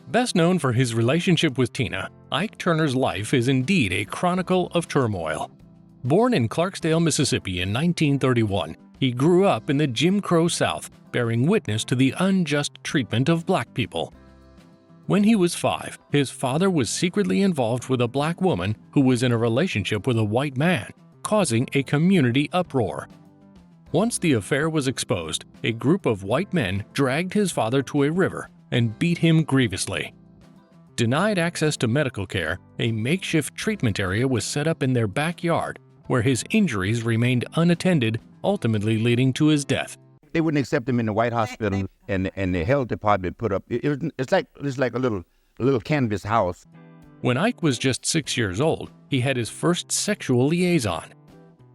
Best known for his relationship with Tina, Ike Turner's life is indeed a chronicle of turmoil. Born in Clarksdale, Mississippi in 1931, he grew up in the Jim Crow South, bearing witness to the unjust treatment of black people. When he was 5, his father was secretly involved with a black woman who was in a relationship with a white man, causing a community uproar. Once the affair was exposed, a group of white men dragged his father to a river and beat him grievously. Denied access to medical care, a makeshift treatment area was set up in their backyard, where his injuries remained unattended, ultimately leading to his death. They wouldn't accept him in the White Hospital, and the health department put up. It's like a little canvas house. When Ike was just 6 years old, he had his first sexual liaison.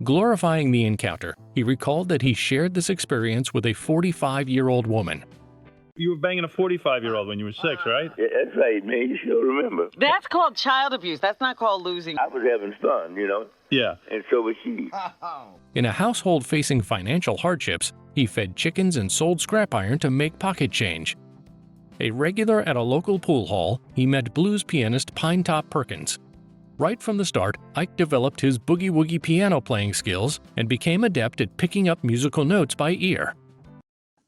Glorifying the encounter, he recalled that he shared this experience with a 45-year-old woman. You were banging a 45-year-old when you were 6, right? Yeah, that's right, man. You sure remember. That's called child abuse. That's not called losing. I was having fun, you know? Yeah. And so was she. In a household facing financial hardships, he fed chickens and sold scrap iron to make pocket change. A regular at a local pool hall, he met blues pianist Pinetop Perkins. Right from the start, Ike developed his boogie-woogie piano playing skills and became adept at picking up musical notes by ear.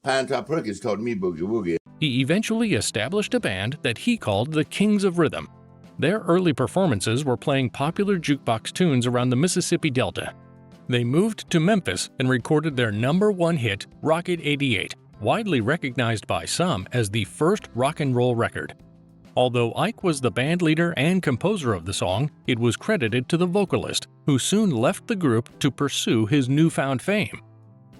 Pinetop Perkins taught me boogie-woogie. He eventually established a band that he called the Kings of Rhythm. Their early performances were playing popular jukebox tunes around the Mississippi Delta. They moved to Memphis and recorded their #1 hit, Rocket 88, widely recognized by some as the first rock and roll record. Although Ike was the band leader and composer of the song, it was credited to the vocalist, who soon left the group to pursue his newfound fame.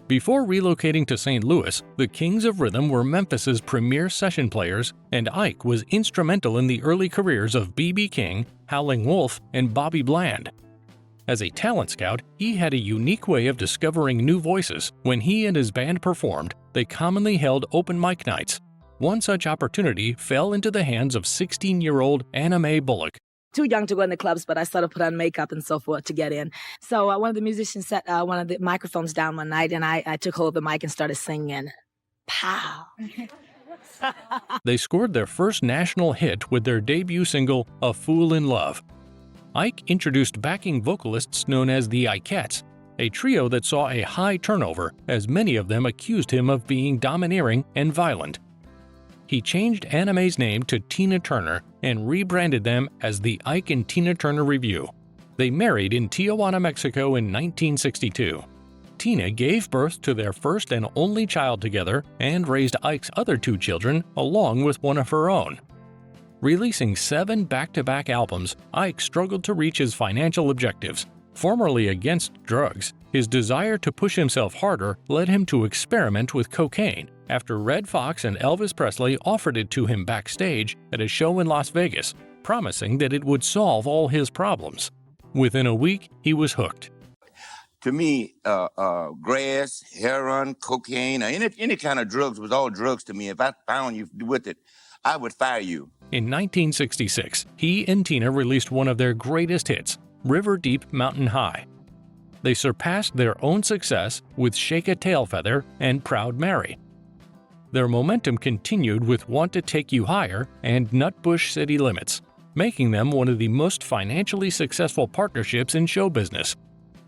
Before relocating to St. Louis, the Kings of Rhythm were Memphis's premier session players, and Ike was instrumental in the early careers of B.B. King, Howlin' Wolf, and Bobby Bland. As a talent scout, he had a unique way of discovering new voices. When he and his band performed, they commonly held open mic nights. One such opportunity fell into the hands of 16-year-old Anna Mae Bullock. Too young to go in the clubs, but I started to put on makeup and so forth to get in. So one of the musicians set one of the microphones down one night, and I took hold of the mic and started singing. Pow! They scored their first national hit with their debut single, A Fool in Love. Ike introduced backing vocalists known as the Ikeettes, a trio that saw a high turnover, as many of them accused him of being domineering and violent. He changed Anna Mae's name to Tina Turner and rebranded them as the Ike and Tina Turner Revue. They married in Tijuana, Mexico in 1962. Tina gave birth to their first and only child together and raised Ike's other 2 children along with one of her own. Releasing 7 back-to-back albums, Ike struggled to reach his financial objectives. Formerly against drugs, his desire to push himself harder led him to experiment with cocaine after Red Fox and Elvis Presley offered it to him backstage at a show in Las Vegas, promising that it would solve all his problems. Within a week, he was hooked. To me, grass, heroin, cocaine, any kind of drugs was all drugs to me. If I found you with it, I would fire you. In 1966, he and Tina released one of their greatest hits, River Deep Mountain High. They surpassed their own success with Shake a Tail Feather and Proud Mary. Their momentum continued with Want to Take You Higher and Nutbush City Limits, making them one of the most financially successful partnerships in show business.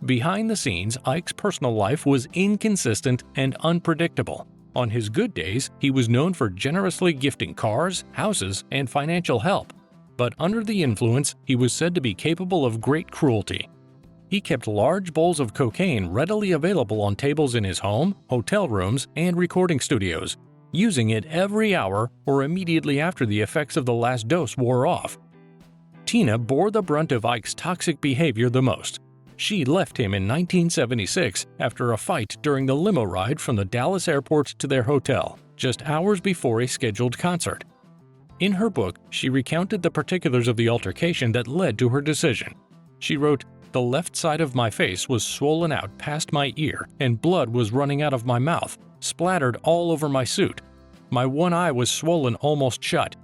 Behind the scenes, Ike's personal life was inconsistent and unpredictable. On his good days, he was known for generously gifting cars, houses, and financial help. But under the influence, he was said to be capable of great cruelty. He kept large bowls of cocaine readily available on tables in his home, hotel rooms, and recording studios, using it every hour or immediately after the effects of the last dose wore off. Tina bore the brunt of Ike's toxic behavior the most. She left him in 1976 after a fight during the limo ride from the Dallas airport to their hotel, just hours before a scheduled concert. In her book, she recounted the particulars of the altercation that led to her decision. She wrote, "The left side of my face was swollen out past my ear, and blood was running out of my mouth, splattered all over my suit. My one eye was swollen almost shut."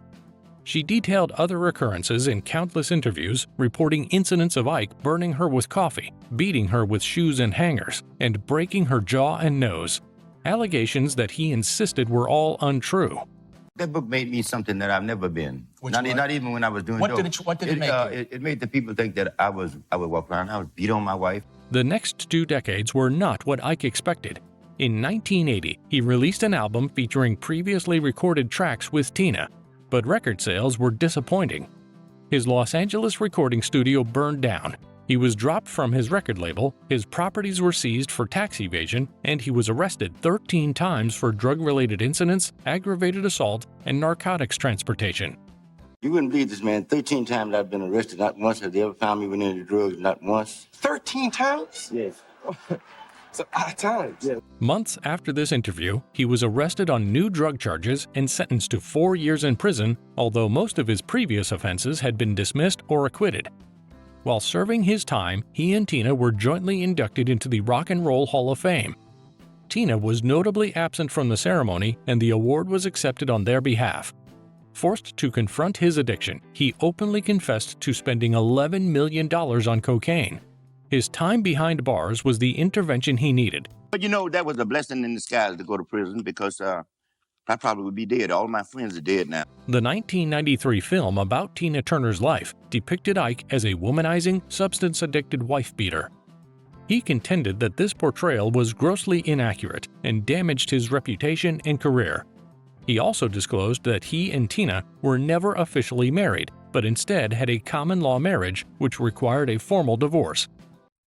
She detailed other occurrences in countless interviews, reporting incidents of Ike burning her with coffee, beating her with shoes and hangers, and breaking her jaw and nose. Allegations that he insisted were all untrue. That book made me something that I've never been. Not even when I was doing dope. What did it make you? It made the people think that I would walk around, I would beat on my wife. The next 2 decades were not what Ike expected. In 1980, he released an album featuring previously recorded tracks with Tina, but record sales were disappointing. His Los Angeles recording studio burned down. He was dropped from his record label, his properties were seized for tax evasion, and he was arrested 13 times for drug-related incidents, aggravated assault, and narcotics transportation. You wouldn't believe this, man. 13 times I've been arrested. Not once have they ever found me with any drugs. Not once. 13 times? Yes. It's a lot of times. Yeah. Months after this interview, he was arrested on new drug charges and sentenced to 4 years in prison, although most of his previous offenses had been dismissed or acquitted. While serving his time, he and Tina were jointly inducted into the Rock and Roll Hall of Fame. Tina was notably absent from the ceremony, and the award was accepted on their behalf. Forced to confront his addiction, he openly confessed to spending $11 million on cocaine. His time behind bars was the intervention he needed. But you know, that was a blessing in disguise to go to prison because I probably would be dead. All my friends are dead now. The 1993 film about Tina Turner's life depicted Ike as a womanizing, substance-addicted wife-beater. He contended that this portrayal was grossly inaccurate and damaged his reputation and career. He also disclosed that he and Tina were never officially married, but instead had a common-law marriage which required a formal divorce.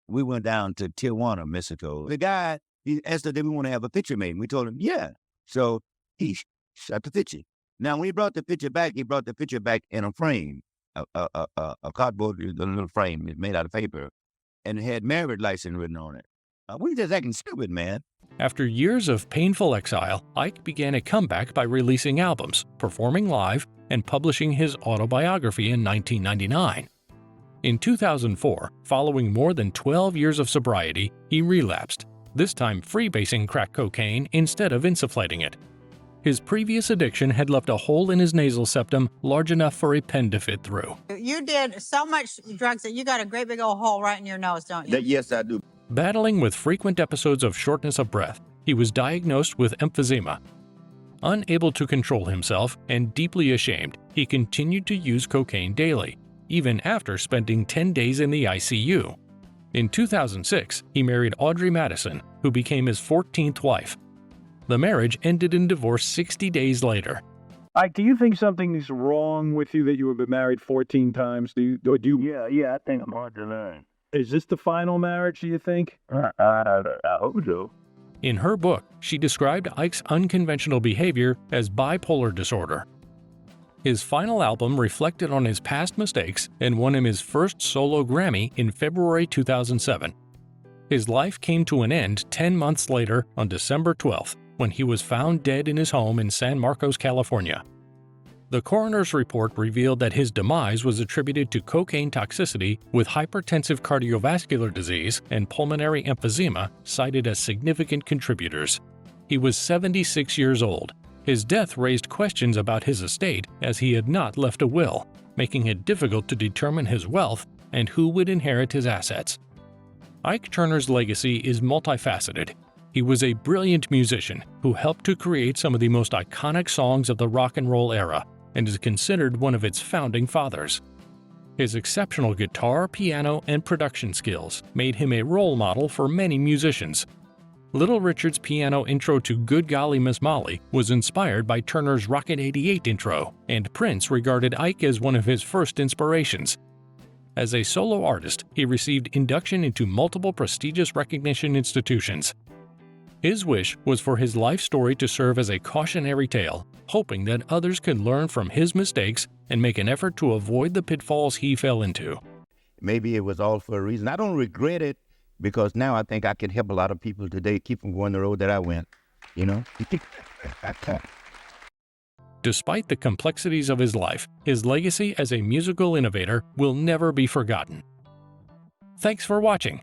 We went down to Tijuana, Mexico. The guy, he asked us if we want to have a picture made. We told him, yeah. So he shot the picture. Now, when he brought the picture back in a frame, a cardboard, a little frame made out of paper, and it had marriage license written on it. We just acting stupid, man. After years of painful exile, Ike began a comeback by releasing albums, performing live, and publishing his autobiography in 1999. In 2004, following more than 12 years of sobriety, he relapsed, this time freebasing crack cocaine instead of insufflating it. His previous addiction had left a hole in his nasal septum large enough for a pen to fit through. You did so much drugs that you got a great big old hole right in your nose, don't you? Yes, I do. Battling with frequent episodes of shortness of breath, he was diagnosed with emphysema. Unable to control himself and deeply ashamed, he continued to use cocaine daily, even after spending 10 days in the ICU. In 2006, he married Audrey Madison, who became his 14th wife. The marriage ended in divorce 60 days later. Ike, do you think something's wrong with you that you have been married 14 times? Yeah, I think I'm hard to learn. Is this the final marriage, do you think? I hope so. In her book, she described Ike's unconventional behavior as bipolar disorder. His final album reflected on his past mistakes and won him his first solo Grammy in February 2007. His life came to an end 10 months later on December 12th, when he was found dead in his home in San Marcos, California. The coroner's report revealed that his demise was attributed to cocaine toxicity, with hypertensive cardiovascular disease and pulmonary emphysema cited as significant contributors. He was 76 years old. His death raised questions about his estate, as he had not left a will, making it difficult to determine his wealth and who would inherit his assets. Ike Turner's legacy is multifaceted. He was a brilliant musician who helped to create some of the most iconic songs of the rock and roll era and is considered one of its founding fathers. His exceptional guitar, piano, and production skills made him a role model for many musicians. Little Richard's piano intro to Good Golly Miss Molly was inspired by Turner's Rocket 88 intro, and Prince regarded Ike as one of his first inspirations. As a solo artist, he received induction into multiple prestigious recognition institutions. His wish was for his life story to serve as a cautionary tale, hoping that others could learn from his mistakes and make an effort to avoid the pitfalls he fell into. Maybe it was all for a reason. I don't regret it, because now I think I can help a lot of people today keep from going the road that I went, you know? Despite the complexities of his life, his legacy as a musical innovator will never be forgotten. Thanks for watching.